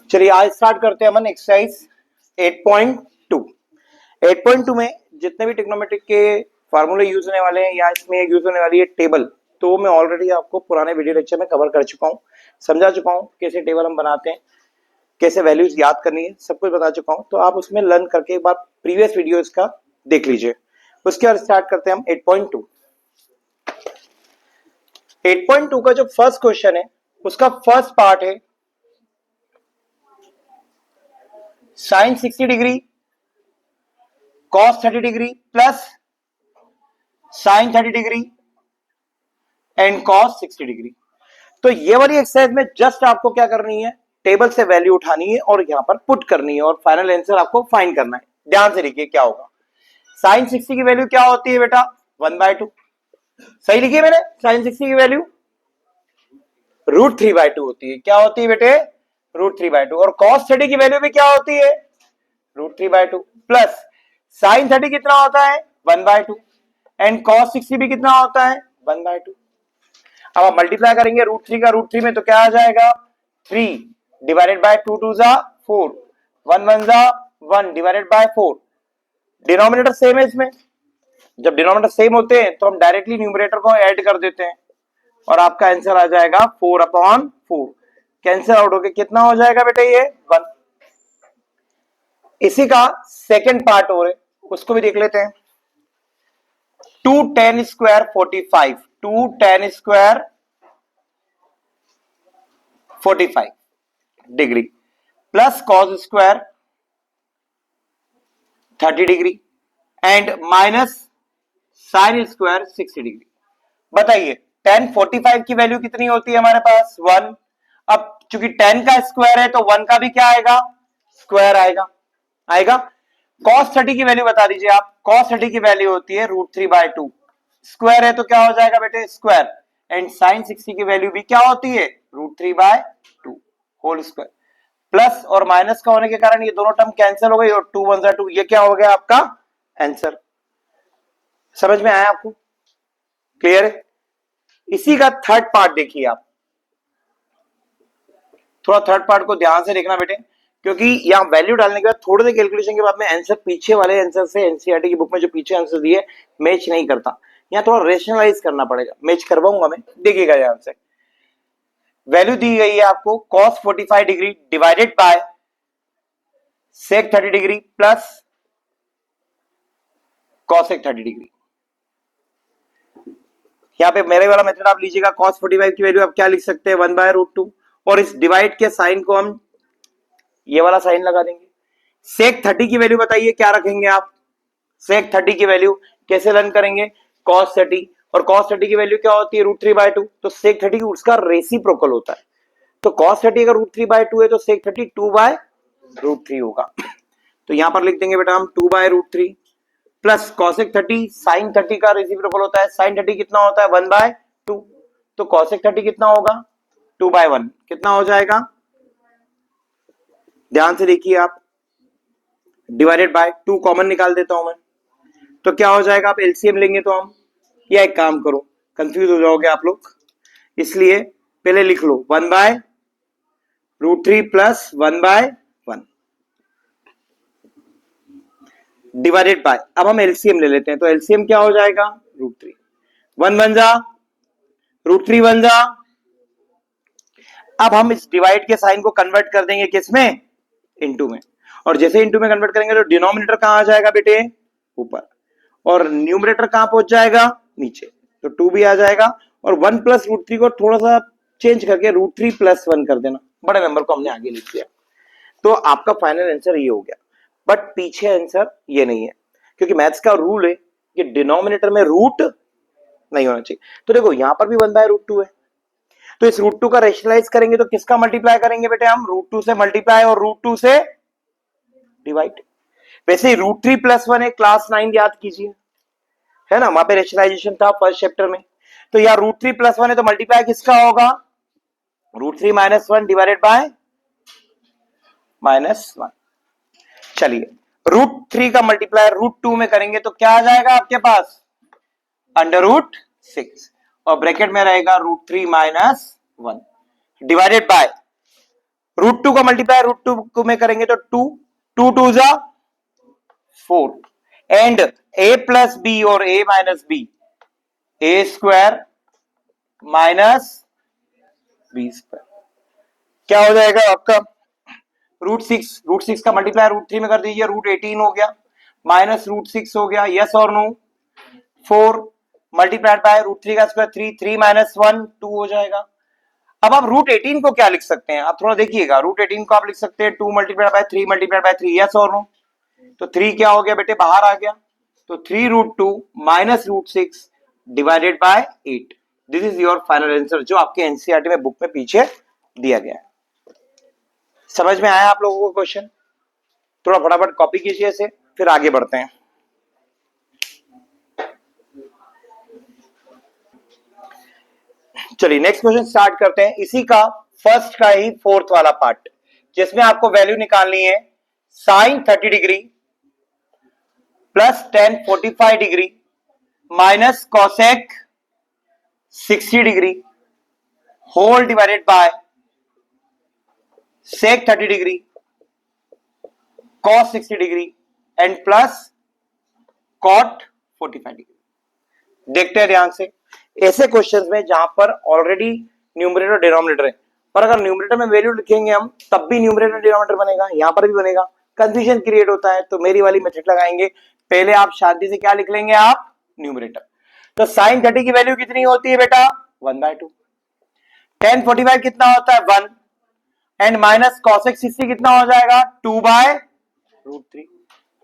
चलिए आज स्टार्ट करते हैं अपन एक्सरसाइज 8.2। 8.2 में जितने भी ट्रिग्नोमेट्रिक के फार्मूले यूज होने वाले हैं या इसमें यूज होने वाली है टेबल, तो मैं ऑलरेडी आपको पुराने वीडियो लेक्चर में कवर कर चुका हूँ, समझा चुका हूँ कैसे टेबल हम बनाते हैं, कैसे वैल्यूज याद करनी है, सब कुछ बता चुका हूँ। तो आप उसमें लर्न करके एक बार प्रीवियस वीडियो इसका देख लीजिए। उसके बाद स्टार्ट करते हैं हम 8.2। 8.2 का जो फर्स्ट क्वेश्चन है उसका फर्स्ट पार्ट है sine 60 degree cos 30 degree plus sine 30 degree and cos 60 degree. तो ये वाली एक्सरसाइज में जस्ट आपको क्या करनी है, टेबल से वैल्यू उठानी है और यहां पर पुट करनी है और फाइनल आंसर आपको फाइंड करना है। ध्यान से लिखिए क्या होगा। साइन 60 की वैल्यू क्या होती है बेटा, 1/2। सही लिखिए मैंने, साइन 60 की वैल्यू √3/2 होती है। क्या होती है बेटे, √3/2। और cos 30 की वैल्यू भी क्या होती है, √3/2 प्लस साइन 30 कितना होता है 1/2 एंड cos 60 भी कितना होता है 1/2। अब आप मल्टीप्लाई करेंगे √3 का √3 में तो क्या आ जाएगा 3 डिवाइडेड बाय 2 2 जा 4 1 1 जा 1 डिवाइडेड बाय 4। डिनोमिनेटर सेम है इसमें, जब डिनोमिनेटर सेम होते हैं तो हम डायरेक्टली न्यूमरेटर को ऐड कर देते हैं और आपका आंसर आ जाएगा 4/4। कैंसिल आउट होके कितना हो जाएगा बेटे ये 1। इसी का सेकंड पार्ट और है, उसको भी देख लेते हैं। 2 tan square 45, 2 tan square 45 degree plus cos square 30 degree and minus sine square 60 degree. बताइए tan 45 की वैल्यू कितनी होती है हमारे पास 1। अब चूंकि tan का स्क्वायर है तो 1 का भी क्या आएगा, स्क्वायर आएगा। cos 30 की वैल्यू बता दीजिए आप। cos 30 की वैल्यू होती है √3/2। स्क्वायर है तो क्या हो जाएगा बेटे स्क्वायर। एंड साइन 60 की वैल्यू भी क्या होती है √3/2 होल स्क्वायर। प्लस और माइनस का होने के कारण ये दोनों टर्म कैंसिल हो गई और 2 1 2। ये क्या हो गया आपका आंसर। समझ में आया आपको, क्लियर है। इसी का थर्ड पार्ट देखिए आप, थोड़ा थर्ड पार्ट को ध्यान से देखना बेटे, क्योंकि यहां वैल्यू डालने के बाद थोड़े से कैलकुलेशन के बाद में आंसर पीछे वाले आंसर से एनसीईआरटी की बुक में जो पीछे आंसर दिए मैच नहीं करता। यहां थोड़ा रेशनलाइज करना पड़ेगा, मैच करवाऊंगा मैं, देखिएगा यहां से। वैल्यू दी गई है आपको cos 45 degree divided bye sec 30 degree plus cosec 30 degree. यहां पे मेरे वाला मेथड आप लीजिएगा, cos 45 की वैल्यू आप क्या लिख सकते हैं 1/√2 और इस डिवाइड के साइन को हम ये वाला साइन लगा देंगे। sec 30 की वैल्यू बताइए क्या रखेंगे आप। sec 30 की वैल्यू कैसे लर्न करेंगे, cos 30 और cos 30 की वैल्यू क्या होती है √3/2। तो sec 30 उसका रेसिप्रोकल होता है। तो cos 30 अगर √3/2 है तो sec 30 2/√3 होगा। तो यहां पर लिख देंगे बेटा हम 2/√3 प्लस cosec 30 sin 30 का रेसिप्रोकल होता है। sin 30 कितना होता है 1/2। तो cosec 30 कितना होगा 2/1। कितना हो जाएगा, ध्यान से देखिए आप, डिवाइडेड बाय 2 कॉमन निकाल देता हूं मैं, तो क्या हो जाएगा, आप एलसीएम लेंगे तो हम, या एक काम करो कंफ्यूज हो जाओगे आप लोग, इसलिए पहले लिख लो 1/√3 प्लस 1/1 डिवाइडेड बाय, अब हम एलसीएम ले लेते हैं तो एलसीएम क्या हो जाएगा √3 1 1 जा √3 1 जा। अब हम इस डिवाइड के साइन को कन्वर्ट कर देंगे किसमें, इनटू में, और जैसे इनटू में कन्वर्ट करेंगे तो डिनोमिनेटर कहां आ जाएगा बेटे ऊपर और न्यूमरेटर कहां पहुंच जाएगा नीचे, तो 2 भी आ जाएगा और 1 प्लस √3 को थोड़ा सा चेंज करके √3 प्लस 1 कर देना, बड़े नंबर को हमने आगे लिख दिया। तो आपका फाइनल आंसर ये हो गया। बट पीछे आंसर ये नहीं है, क्योंकि मैथ्स का रूल है कि डिनोमिनेटर में रूट नहीं होना चाहिए। तो देखो यहां पर भी 1/√2 है, तो इस √2 का रेशनलाइज करेंगे तो किसका मल्टीप्लाई करेंगे बेटे हम, √2 से मल्टीप्लाई और √2 से डिवाइड। वैसे √3 प्लस 1 है, क्लास 9 याद कीजिए, है ना, वहां पे रेशनलाइजेशन था फर्स्ट चैप्टर में। तो यहाँ √3 प्लस 1 है तो मल्टीप्लाई किसका होगा √3 माइनस 1 डिवाइडेड बाय -1। चलिए √3 का मल्टीप्लाई √2 में करेंगे तो क्या आ जाएगा आपके पास √6 और ब्रैकेट में रहेगा √3 minus 1 divided by root two का मल्टीप्लाई रूट टू में करेंगे तो टू, टू टू जा 4 एंड a प्लस बी और a minus B, A square minus B square क्या हो जाएगा आपका रूट सिक्स का मल्टीप्लाई रूट थ्री में कर दीजिए, रूट 18 हो गया माइनस रूट 6 हो गया, यस और no 4 multiplied by root three का स्क्वायर 3, 3 माइनस 1 2 हो जाएगा। अब आप रूट 18 को क्या लिख सकते हैं, आप थोड़ा देखिएगा, रूट 18 को आप लिख सकते हैं 2 मल्टीप्लाइड बाय 3 यस और नो, तो 3 क्या हो गया बेटे बाहर आ गया, तो 3 root 2 minus root 6 divided by 8, this is your final answer जो आपके एनसीईआरटी में बुक में पीछे दिया गया है। समझ में आया आप लोगों को क्वेश्चन? थोड़ा फटाफट कॉपी कीजिए इसे, फिर आगे बढ़ते हैं। चलिए नेक्स्ट क्वेश्चन स्टार्ट करते हैं, इसी का फर्स्ट का ही फोर्थ वाला पार्ट, जिसमें आपको वैल्यू निकालनी है sine 30 degree plus ten 45 degree minus cosec 60 degree whole divided by sec 30 degree cos 60 degree and plus cot 45 degree. देखते हैं ध्यान से, ऐसे क्वेश्चंस में जहां पर ऑलरेडी न्यूमरेटर और डिनोमिनेटर है, पर अगर न्यूमरेटर में वैल्यू लिखेंगे हम तब भी न्यूमरेटर डिनोमिनेटर बनेगा, यहां पर भी बनेगा, कंफ्यूजन क्रिएट होता है, तो मेरी वाली मेथड लगाएंगे, पहले आप शांति से क्या लिख लेंगे आप न्यूमरेटर। तो साइन 30 की वैल्यू कितनी होती है बेटा 1/2, टेन 45 कितना होता है 1 एंड माइनस कॉसेक 60 कितना हो जाएगा 2/√3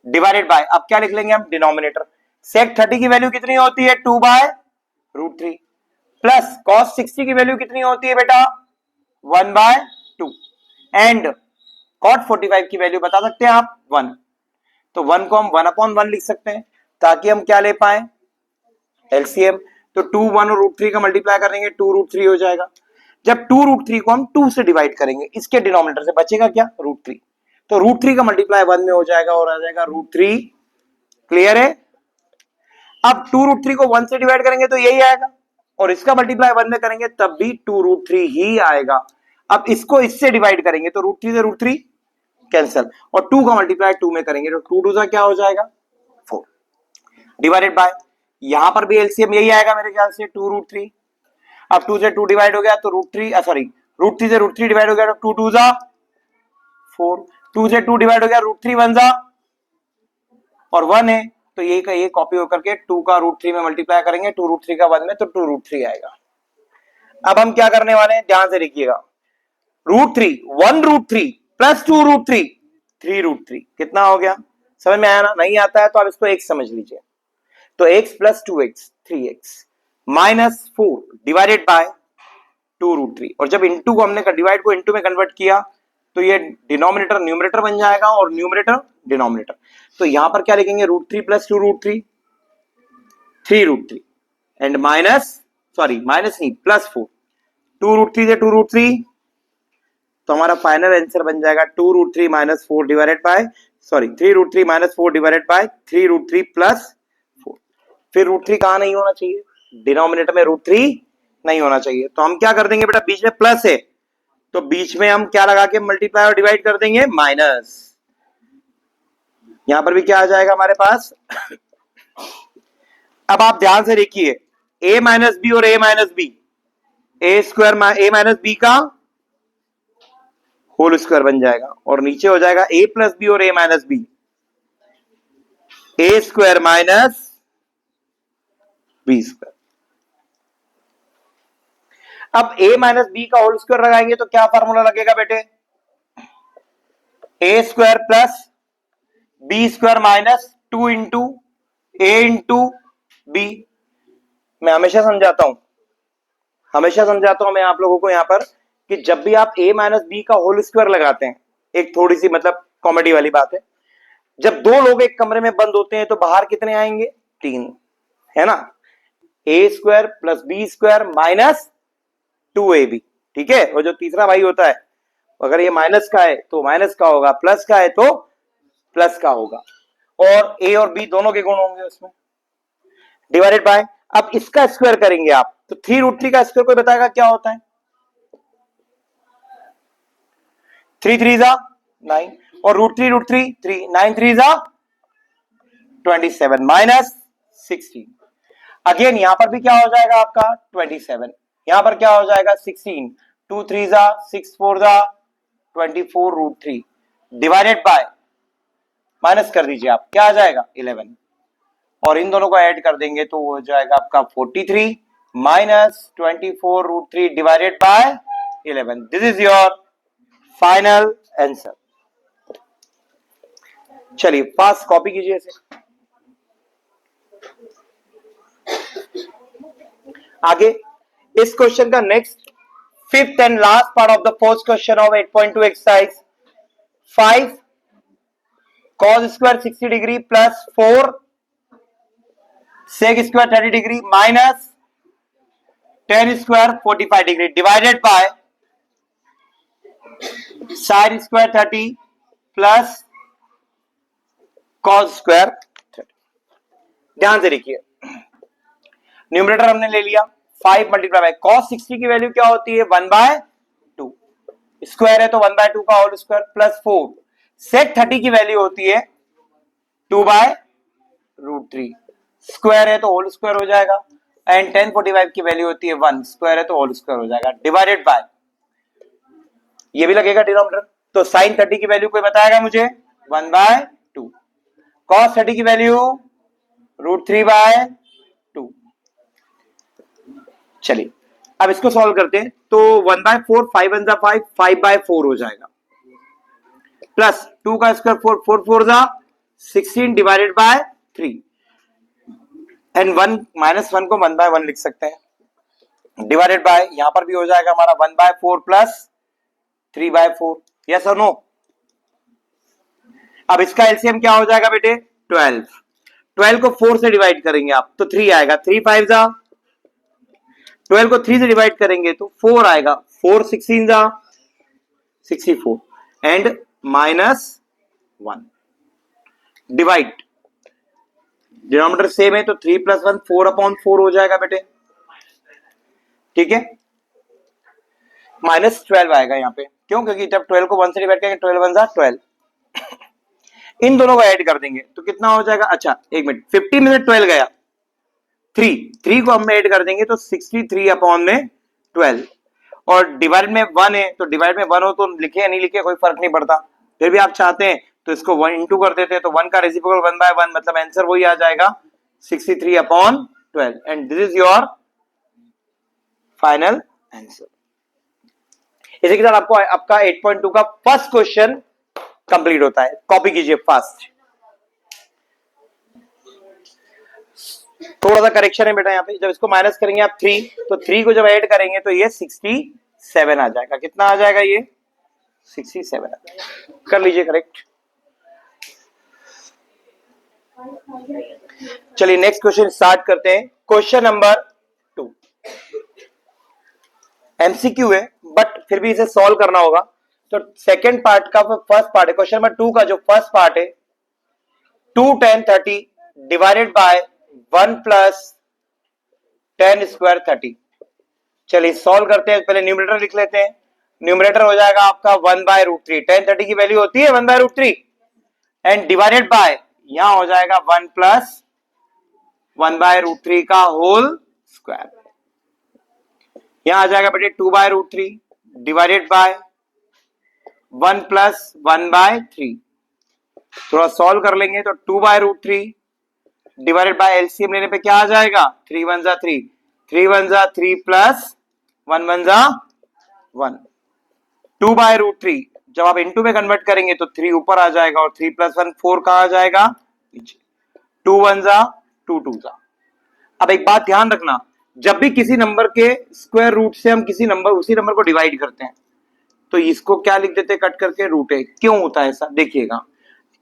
डिवाइडेड बाय, अब क्या लिख लेंगे हम डिनोमिनेटर, सेक 30 की वैल्यू कितनी होती है 2/√3 प्लस कॉस 60 की वैल्यू कितनी होती है बेटा 1/2 एंड कॉट 45 की वैल्यू बता सकते हैं आप 1, तो 1 को हम 1/1 लिख सकते हैं ताकि हम क्या ले पाए एलसीएम, तो 2 1 और √3 का मल्टीप्लाई करेंगे 2√3 हो जाएगा, जब 2√3 को हम 2 से डिवाइड करेंगे इसके डिनोमिनेटर से बचेगा क्या √3, तो √3 का मल्टीप्लाई 1 में हो जाएगा और आ जाएगा √3, क्लियर है। अब 2√3 को 1 से डिवाइड करेंगे तो यही आएगा और इसका मल्टीप्लाई 1 में करेंगे तब भी 2√3 ही आएगा। अब इसको इससे डिवाइड करेंगे तो √3 से √3 कैंसिल और 2 का मल्टीप्लाई 2 में करेंगे तो 2 2 क्या हो जाएगा 4 डिवाइडेड बाय, यहां पर भी एलसीएम यही आएगा मेरे ख्याल से 2√3, अब 2 से 2 डिवाइड हो गया तो √3 सॉरी √3 से √3 डिवाइड हो गया तो 2 2 जा 4, 2 से 2 डिवाइड हो गया √3 1 जा और 1 है तो ये का ये कॉपी होकर के 2 का √3 में मल्टीप्लाई करेंगे 2√3 का 1 में तो 2√3 आएगा। अब हम क्या करने वाले हैं ध्यान से देखिएगा, √3 1√3 प्लस 2√3 3√3 कितना हो गया, समझ में आया ना, नहीं आता है तो आप इसको x समझ लीजिए, तो x plus 2x 3x minus 4 divided by 2√3 और जब इनटू को हमने डिवाइड को इनटू में कन्वर्ट किया तो ये डिनोमिनेटर न्यूमरेटर बन जाएगा और न्यूमरेटर डिनोमिनेटर, तो यहां पर क्या लिखेंगे √3 plus 2√3 3√3 and minus sorry minus नहीं प्लस 4 2√3 से 2√3 तो हमारा फाइनल आंसर बन जाएगा 2√3 minus 4 divided by sorry 3√3 minus 4 divided by 3√3 plus 4, फिर √3 कहां नहीं होना चाहिए डिनोमिनेटर में √3 नहीं होना चाहिए, तो हम क्या कर देंगे बेटा बीच में प्लस है तो बीच में हम क्या लगा के मल्टीप्लाई और डिवाइड कर देंगे माइनस, यहां पर भी क्या आ जाएगा हमारे पास अब आप ध्यान से देखिए a माइनस बी और a minus B, A square a minus B का होल स्क्वायर बन जाएगा और नीचे हो जाएगा a प्लस बी और a minus B, A square minus B square. अब a माइनस बी का होल स्क्वायर लगाएंगे तो क्या फॉर्मूला लगेगा बेटे A square plus B square minus 2 into A into B. मैं हमेशा समझाता हूं मैं आप लोगों को यहां पर कि जब भी आप a माइनस बी का होल स्क्वायर लगाते हैं, एक थोड़ी सी मतलब कॉमेडी वाली बात है, जब दो लोग एक कमरे में बंद होते हैं तो बाहर कितने आएंगे 3, है ना, A square plus B square minus 2ab, ठीक है, और जो तीसरा भाई होता है अगर ये माइनस का है तो माइनस का होगा, प्लस का है तो प्लस का होगा और a और b दोनों के गुण होंगे उसमें डिवाइडेड बाय, अब इसका स्क्वायर करेंगे आप तो 3√3 का स्क्वायर कोई बताएगा क्या होता है 3 3 जा 9 और रूट थ्री 3 9 3 जा 27 माइनस 16। अगेन यहां पर भी क्या हो जाएगा आपका 27, यहां पर क्या हो जाएगा 16, 2 3 जा 6 4 जा 24 रूट 3 डिवाइडेड बाय माइनस कर दीजिए आप, क्या आ जाएगा 11 और इन दोनों को ऐड कर देंगे तो हो जाएगा आपका 43 minus 24 root 3 divided by 11। This is your final answer. चलिए फास्ट कॉपी कीजिए इसे। आगे इस क्वेश्चन का next fifth and last part of the first question of 8.2 exercise 5 cos square 60 degree plus 4 sec square 30 degree minus tan square 45 degree divided by sin square 30 plus cos square 30। ध्यान से देखिए, numerator हमने ले लिया 5 multiply by cos 60 की value क्या होती है 1/2, स्क्वायर है तो 1/2 का होल स्क्वायर प्लस 4 sec 30 की वैल्यू होती है 2/√3, स्क्वायर है तो होल स्क्वायर हो जाएगा एंड tan 45 की वैल्यू होती है 1, स्क्वायर है तो होल स्क्वायर हो जाएगा डिवाइडेड बाय ये भी लगेगा डिनोमिनेटर, तो sin 30 की वैल्यू कोई बताएगा मुझे 1/2, cos 30 की वैल्यू √3/2। चलिए अब इसको सॉल्व करते हैं, तो 1/4 5 1 जा 5 5/4 हो जाएगा प्लस 2 का स्क्वायर 4 4 4 जा 16 डिवाइडेड बाय 3 एंड 1 माइनस 1 को 1/1 लिख सकते हैं डिवाइडेड बाय यहां पर भी हो जाएगा हमारा 1/4 प्लस 3/4। यस और नो? अब इसका एलसीएम क्या हो जाएगा बेटे 12 को 4 से डिवाइड करेंगे आप तो 3 आएगा, 3 5 जा 12 को 3 से डिवाइड करेंगे तो 4 आएगा, 4 16 जा 64 and minus 1 divide denominator same है तो 3 + 1 4/4 हो जाएगा बेटे, ठीक है। -12 आएगा यहाँ पे, क्यों? क्योंकि जब 12 को 1 से डिवाइड करेंगे 12 1 जा 12 इन दोनों को ऐड कर देंगे तो कितना हो जाएगा, अच्छा एक मिनट 50 में 12 गया 3 को हम ऐड कर देंगे तो 63/12 और डिवाइड में 1 है तो डिवाइड में 1 हो तो लिखे या नहीं लिखे कोई फर्क नहीं पड़ता, फिर भी आप चाहते हैं तो इसको 1 इंटू कर देते हैं तो 1 का रेसिप्रोकल 1/1 मतलब आंसर वही आ जाएगा 63/12 and this is your final answer. इसी के साथ आपको आपका 8.2 का फर्स्ट क्वेश्चन कंप्लीट होता है। कॉपी कीजिए फास्ट, थोड़ा सा करेक्शन है बेटा यहाँ पे, जब इसको माइनस करेंगे आप 3 तो 3 को जब ऐड करेंगे तो ये 67 आ जाएगा, कितना आ जाएगा ये 67 आ जाएगा, कर लीजिए करेक्ट। चलिए नेक्स्ट क्वेश्चन स्टार्ट करते हैं। क्वेश्चन नंबर 2 एमसीक्यू है बट फिर भी इसे सॉल्व करना होगा, तो सेकंड पार्ट का फर्स्ट पार्ट है क्वेश्चन नंबर 2 का जो फर्स्ट पार्ट है 2 tan 30 divided by 1 plus tan square 30। चलिए सॉल्व करते हैं, पहले न्यूमरेटर लिख लेते हैं, न्यूमरेटर हो जाएगा आपका 1/√3, tan 30 की वैल्यू होती है 1/√3 एंड डिवाइडेड बाय यहां हो जाएगा 1 प्लस 1/√3 का होल स्क्वायर, यहां आ जाएगा बेटे 2/√3 डिवाइडेड बाय 1 प्लस 1/3। थोड़ा सॉल्व कर लेंगे तो 2/√3 डिवाइडेड बाय एलसीएम लेने पे क्या आ जाएगा 3 1 जा 3 3 1 जा 3 प्लस 1 1 जा 1 2/√3 जब आप इनटू में कन्वर्ट करेंगे तो 3 ऊपर आ जाएगा और 3 + 1 4 कहां आ जाएगा नीचे, 2 1 जा 2 2 जा। अब एक बात ध्यान रखना, जब भी किसी नंबर के स्क्वायर रूट से हम किसी नंबर उसी नंबर को डिवाइड करते हैं तो इसको क्या लिख देते हैं कट करके √a। क्यों होता है ऐसा देखिएगा,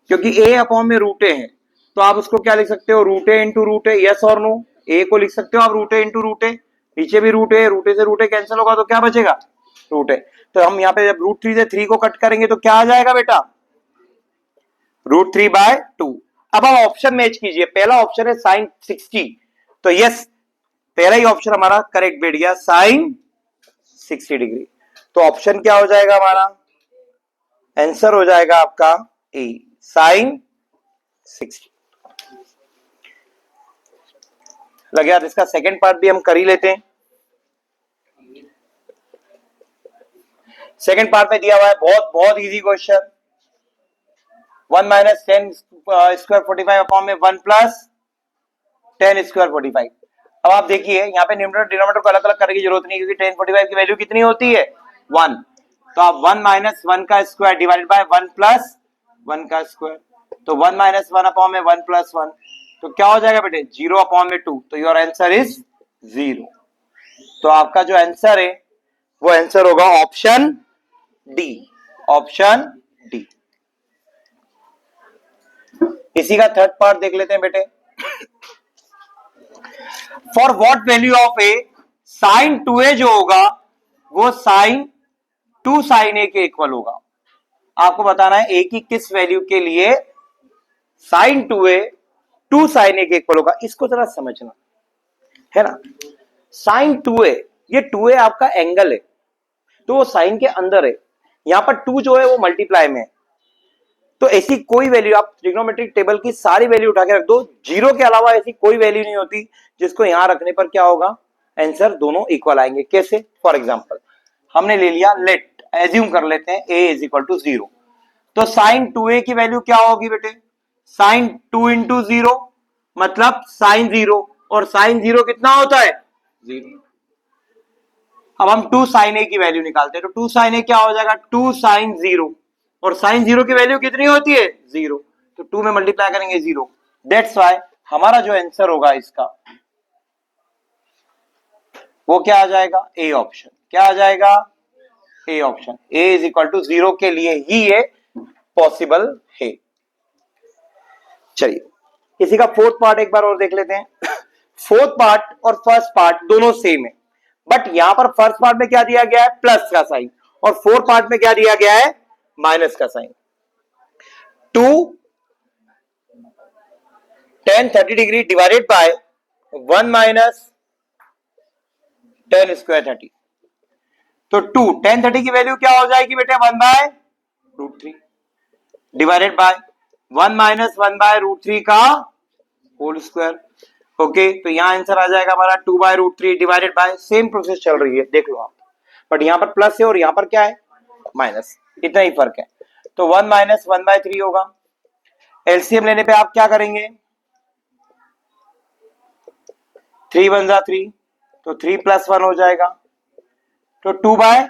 क्योंकि a/√a है तो आप उसको क्या लिख सकते हो √a इंटू √a, यस और नो? a को लिख सकते हो आप √a इंटू √a, नीचे भी √a से √a कैंसिल होगा तो क्या बचेगा √a। तो हम यहाँ पे जब √3 से 3 को कट करेंगे तो क्या आ जाएगा बेटा √3/2। अब आप ऑप्शन मैच कीजिए, पहला ऑप्शन है sin 60 तो यस पहला ही ऑप्शन हमारा करेक्ट बैठ गया sin 60 डिग्री, तो ऑप्शन क्या हो जाएगा हमारा आंसर हो जाएगा आपका ए साइन 60। लगे यार, इसका सेकंड पार्ट भी हम कर ही लेते हैं। सेकंड पार्ट में दिया हुआ है बहुत बहुत easy question, 1 minus 10 square 45 upon में 1 प्लस 10 स्क्वायर 45। अब आप देखिए यहाँ पे न्यूमरेटर डिनोमिनेटर को अलग अलग करने की जरूरत नहीं, क्योंकि 10 45 की वैल्यू कितनी होती है 1। तो आप 1 माइनस 1 का स्क्वायर डिवाइडेड बाय 1 प्लस 1 का स्क्वायर, तो 1 माइनस 1 अपॉन में 1 प्लस 1, तो क्या हो जाएगा बेटे 0 अपॉन में 2, तो योर आंसर इज 0। तो आपका जो आंसर है वो आंसर होगा ऑप्शन डी, ऑप्शन डी। इसी का थर्ड पार्ट देख लेते हैं बेटे। For what value of A sine 2a जो होगा वो साइन 2 साइन ए के इक्वल होगा। आपको बताना है ए की किस वैल्यू के लिए साइन 2a 2 साइन ए के इक्वल होगा। इसको जरा समझना है ना। साइन 2a, ये 2a आपका एंगल है, तो वो साइन के अंदर है। यहां पर 2 जो है वो मल्टीप्लाई में है, तो ऐसी कोई वैल्यू आप ट्रिग्नोमेट्रिक टेबल की सारी वैल्यू उठा के रख दो, 0 के अलावा ऐसी कोई वैल्यू नहीं होती जिसको यहां रखने पर क्या होगा आंसर दोनों इक्वल आएंगे। कैसे? फॉर एग्जांपल हमने ले लिया, लेट एज्यूम कर लेते हैं a इज इक्वल टू 0, तो साइन 2a की वैल्यू क्या होगी बेटे साइन 2 इंटू 0 मतलब साइन 0, और साइन 0 कितना होता है 0। अब हम 2 साइन a की वैल्यू निकालते हैं, तो 2 साइन a क्या हो जाएगा 2 साइन 0, और साइन 0 की वैल्यू कितनी होती है 0, तो 2 में मल्टीप्लाई करेंगे 0। दैट्स वाई हमारा जो आंसर होगा इसका वो क्या आ जाएगा ए ऑप्शन। क्या आ जाएगा A option. A is equal to 0 के लिए ही ये पॉसिबल है। चलिए इसी का फोर्थ पार्ट एक बार और देख लेते हैं। फोर्थ पार्ट और फर्स्ट पार्ट दोनों सेम है, बट यहां पर फर्स्ट पार्ट में क्या दिया गया है प्लस का साइन, और फोर्थ पार्ट में क्या दिया गया है माइनस का sine. 2 tan 30 degree divided by 1 minus 10 square 30, तो 2 tan 30 की वैल्यू क्या हो जाएगी बेटे 1 by root 3 divided by 1 minus 1 by root 3 का होल स्क्वायर। ओके, तो यहां आंसर आ जाएगा हमारा 2 by root 3 divided by, same process चल रही है देख लो आप, बट यहां पर प्लस है और यहां पर क्या है माइनस, इतना ही फर्क है। तो 1 माइनस 1 बाय 3 होगा। एलसीएम लेने पे आप क्या करेंगे 3 1 जा 3, तो 3 प्लस 1 हो जाएगा, तो 2 बाय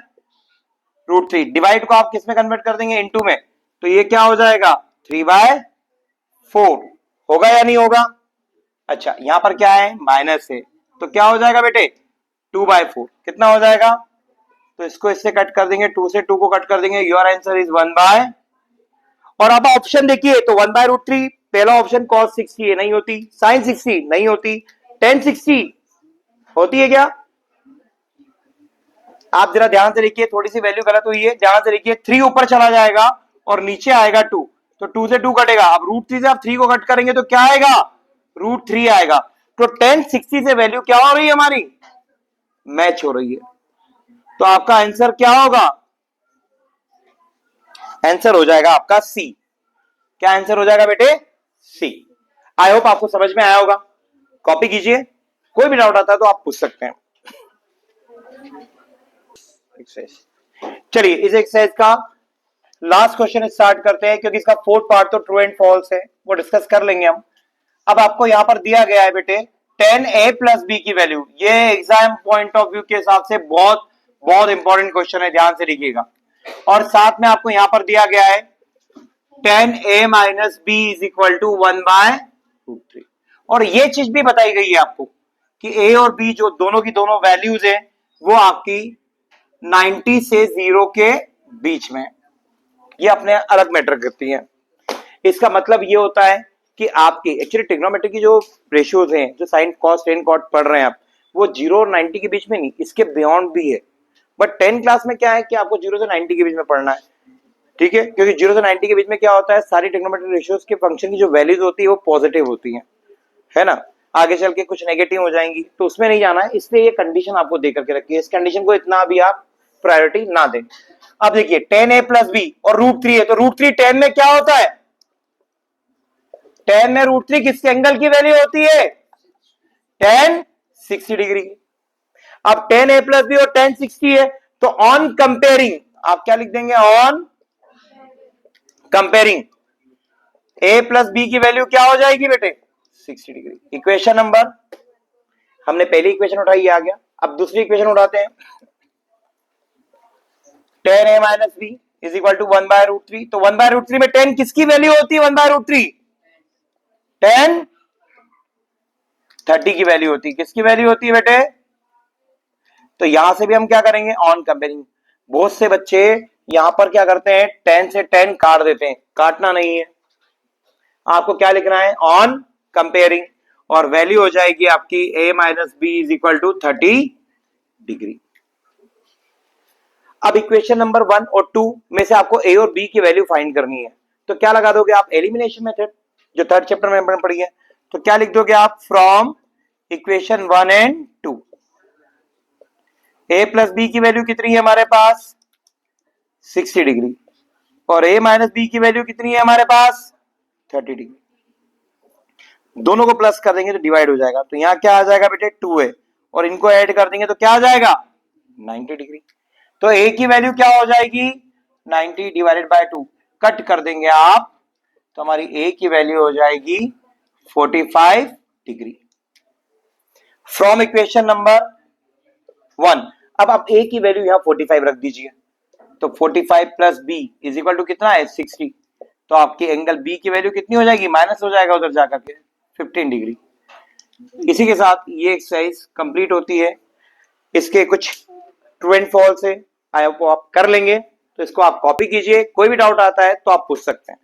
रूट 3। डिवाइड को आप किस में कन्वर्ट कर देंगे इनटू में, तो ये क्या हो जाएगा 3 बाय 4 होगा या नहीं होगा। अच्छा यहां पर क्या है माइनस है, तो क्या हो जाएगा बेटे 2 बाय 4 कितना हो जाएगा, तो इसको इससे कट कर देंगे, 2 से 2 को कट कर देंगे, योर आंसर इज 1 बाय। और अब ऑप्शन देखिए तो 1 बाय रूट 3 पहला ऑप्शन cos 60 है, नहीं होती, sin 60 नहीं होती, tan 60 होती है क्या। आप जरा ध्यान से देखिए, थोड़ी सी वैल्यू गलत हुई है, ध्यान से देखिए 3 ऊपर चला जाएगा और नीचे आएगा 2, तो 2 से 2 कटेगा। अब रूट 3 से आप 3 को कट करेंगे तो क्या आएगा रूट 3 आएगा। तो tan 60 से वैल्यू क्या हो रही है हमारी मैच हो रही है, तो आपका आंसर क्या होगा आंसर हो जाएगा आपका सी। क्या आंसर हो जाएगा बेटे सी। आई होप आपको समझ में आया होगा। कॉपी कीजिए, कोई भी डाउट आता है तो आप पूछ सकते हैं। चलिए इस एक्सरसाइज का लास्ट क्वेश्चन स्टार्ट करते हैं, क्योंकि इसका फोर्थ पार्ट तो ट्रू एंड फॉल्स है, वो डिस्कस कर लेंगे हम। अब आपको यहां पर दिया गया है बेटे tan a प्लस बी की वैल्यू, ये एग्जाम पॉइंट ऑफ व्यू के हिसाब से बहुत बहुत इंपॉर्टेंट क्वेश्चन है, ध्यान से लिखिएगा। और साथ में आपको यहां पर दिया गया है tan a minus B is equal to 1 by root 3, और ये चीज भी बताई गई है आपको कि a और b जो दोनों की दोनों वैल्यूज है वो आपकी 90 से 0 के बीच में, ये अपने अलग मैटर करती है। इसका मतलब ये होता है कि आपकी एक्चुअली ट्रिग्नोमेट्री की जो रेशियोज हैं, जो साइन कॉस टेन कॉट पढ़ रहे हैं आप, वो 0 और 90 के बीच में नहीं, इसके बियॉन्ड भी है। बट 10 क्लास में क्या है कि आपको 0 से 90 के बीच में पढ़ना है, ठीक है, क्योंकि 0 से 90 के बीच में क्या होता है सारी ट्रिग्नोमेट्री रेशियोज के फंक्शन की जो वैल्यूज होती है वो पॉजिटिव होती है ना। आगे चल के कुछ नेगेटिव हो जाएंगी तो उसमें नहीं जाना है, इसलिए ये कंडीशन आपको दे करके रखी है। इस कंडीशन को इतना भी आप प्रायोरिटी ना दें। अब देखिए tan a प्लस बी और √3 है, तो √3 tan में क्या होता है? tan में √3 किस एंगल की वैल्यू होती है? tan 60 degree. अब tan a प्लस बी और tan 60 है, तो ऑन कंपेयरिंग आप क्या लिख देंगे? On comparing a plus B की वैल्यू क्या हो जाएगी बेटे? 60 डिग्री। इक्वेशन नंबर, हमने पहली इक्वेशन उठाई, ये आ गया। अब दूसरी इक्वेशन उठाते हैं, tan a minus B is equal to 1/√3। तो 1/√3 में tan किसकी वैल्यू होती है? 1/√3 tan 30 की वैल्यू होती है। किसकी वैल्यू होती है बेटे? तो यहां से भी हम क्या करेंगे? On comparing. बहुत से बच्चे यहां पर क्या करते हैं? tan से tan काट देते हैं, काटना नहीं है, आपको क्या लिखना है? ऑन कंपेयरिंग, और वैल्यू हो जाएगी आपकी a minus B is equal to 30 degree. अब इक्वेशन नंबर 1 और 2 में से आपको a और b की वैल्यू फाइंड करनी है, तो क्या लगा दोगे आप? एलिमिनेशन मेथड, जो थर्ड चैप्टर में हमने पढ़ी है। तो क्या लिख दोगे आप? From equation 1 and 2 a plus B की वैल्यू कितनी है हमारे पास? 60 डिग्री, और a माइनस बी की वैल्यू कितनी है हमारे पास? 30 डिग्री। दोनों को प्लस कर देंगे तो डिवाइड हो जाएगा, तो यहां क्या आ जाएगा बेटे? 2 है, और इनको ऐड कर देंगे तो क्या आ जाएगा? 90 डिग्री। तो a की वैल्यू क्या हो जाएगी? 90 डिवाइडेड बाय 2, कट कर देंगे आप, तो हमारी a की वैल्यू हो जाएगी 45 डिग्री। फ्रॉम इक्वेशन नंबर 1, अब आप a की वैल्यू यहां 45 रख दीजिए, तो 45 प्लस b इज इक्वल टू कितना है? 60। तो आपके एंगल b की वैल्यू कितनी हो जाएगी? माइनस हो जाएगा उधर जाकर के 15 डिग्री। इसी के साथ ये एक्सरसाइज कंप्लीट होती है। इसके कुछ ट्रू एंड फॉल्स है, आई होप आप कर लेंगे, तो इसको आप कॉपी कीजिए। कोई भी डाउट आता है तो आप पूछ सकते हैं।